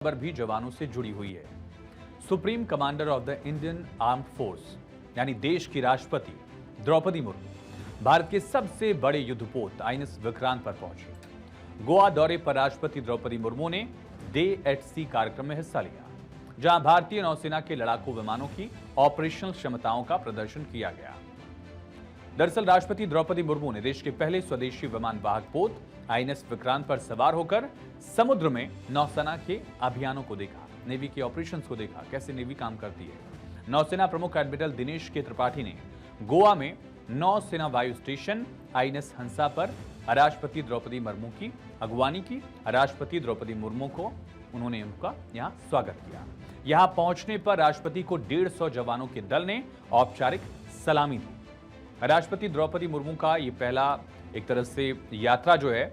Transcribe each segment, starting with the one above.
खबर भी जवानों से जुड़ी हुई है। Supreme commander of the Indian armed force यानी देश की राष्ट्रपति द्रौपदी मुर्मू भारत के सबसे बड़े युद्धपोत आईएनएस विक्रांत पर पहुंची। गोवा दौरे पर राष्ट्रपति द्रौपदी मुर्मू ने डे एट सी कार्यक्रम में हिस्सा लिया, जहां भारतीय नौसेना के लड़ाकू विमानों की ऑपरेशनल क्षमताओं का प्रदर्शन किया गया। दरअसल राष्ट्रपति द्रौपदी मुर्मू ने देश के पहले स्वदेशी विमान वाहक पोत आईएनएस विक्रांत पर सवार होकर समुद्र में नौसेना के अभियानों को देखा, नेवी के ऑपरेशंस को देखा, कैसे नेवी काम करती है। नौसेना प्रमुख एडमिरल दिनेश के त्रिपाठी ने गोवा में नौसेना वायु स्टेशन आईएनएस हंसा पर राष्ट्रपति द्रौपदी मुर्मू की अगवानी की। राष्ट्रपति द्रौपदी मुर्मू को उन्होंने उनका यहां स्वागत किया। यहां पहुंचने पर राष्ट्रपति को 150 जवानों के दल ने औपचारिक सलामी दी। राष्ट्रपति द्रौपदी मुर्मू का ये पहला एक तरह से यात्रा जो है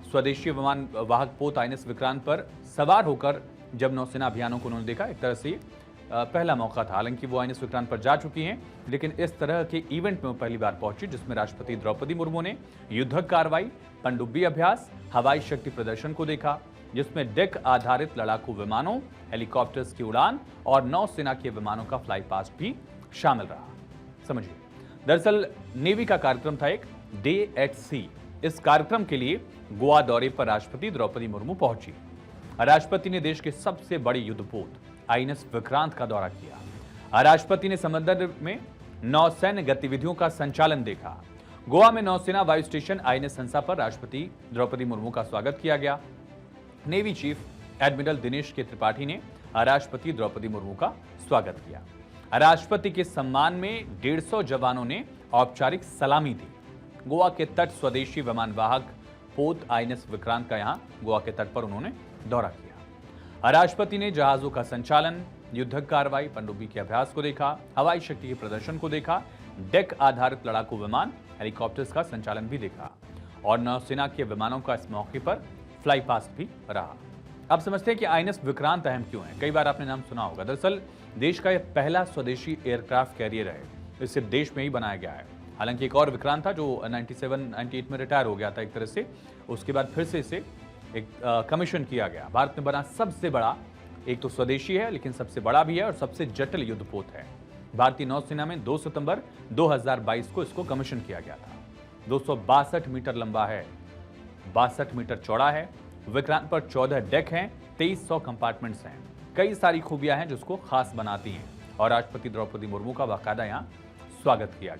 स्वदेशी विमान वाहक पोत आईएनएस विक्रांत पर सवार होकर जब नौसेना अभियानों को उन्होंने देखा, एक तरह से पहला मौका था। हालांकि वो आईएनएस विक्रांत पर जा चुकी हैं, लेकिन इस तरह के इवेंट में वो पहली बार पहुंची, जिसमें राष्ट्रपति द्रौपदी मुर्मू ने युद्धक कार्रवाई, पनडुब्बी अभ्यास, हवाई शक्ति प्रदर्शन को देखा, जिसमें डेक आधारित लड़ाकू विमानों, हेलीकॉप्टर्स की उड़ान और नौसेना के विमानों का फ्लाई पास्ट भी शामिल रहा। समझिए, दरअसल नेवी का कार्यक्रम था एक डे एट सी। इस कार्यक्रम के लिए गोवा दौरे पर राष्ट्रपति द्रौपदी मुर्मू पहुंची। राष्ट्रपति ने देश के सबसे बड़े युद्धपोत आईएनएस विक्रांत का दौरा किया। राष्ट्रपति ने समंदर में नौसैन्य गतिविधियों का संचालन देखा। गोवा में नौसेना वायु स्टेशन आईएनएस हंसा पर राष्ट्रपति द्रौपदी मुर्मू का स्वागत किया गया। नेवी चीफ एडमिरल दिनेश के त्रिपाठी ने राष्ट्रपति द्रौपदी मुर्मू का स्वागत किया। राष्ट्रपति के सम्मान में 150 जवानों ने औपचारिक सलामी दी। गोवा के तट स्वदेशी विमान वाहक पोत आईएनएस विक्रांत का यहां गोवा के तट पर उन्होंने दौरा किया। राष्ट्रपति ने जहाजों का संचालन, युद्धक कार्रवाई, पनडुब्बी के अभ्यास को देखा, हवाई शक्ति के प्रदर्शन को देखा, डेक आधारित लड़ाकू विमान, हेलीकॉप्टर्स का संचालन भी देखा और नौसेना के विमानों का इस मौके पर फ्लाई पास्ट भी रहा। अब समझते हैं कि आईएनएस विक्रांत अहम क्यों है। कई बार आपने नाम सुना होगा। दरअसल देश का यह पहला स्वदेशी एयरक्राफ्ट कैरियर है। इसे देश में ही बनाया गया है। हालांकि एक और विक्रांत था जो 97-98 में रिटायर हो गया था एक तरह से। उसके बाद फिर से इसे एक कमीशन किया गया। भारत में बना सबसे बड़ा, एक तो स्वदेशी है लेकिन सबसे बड़ा भी है और सबसे जटिल युद्धपोत है। भारतीय नौसेना में 2 सितंबर 2022 को इसको कमीशन किया गया था। 262 मीटर लंबा है, 62 मीटर चौड़ा है। विक्रांत पर 14 डेक हैं, 2300 कंपार्टमेंट्स हैं। कई सारी खूबियां हैं जिसको खास बनाती हैं और राष्ट्रपति द्रौपदी मुर्मू का बाकायदा यहां स्वागत किया गया।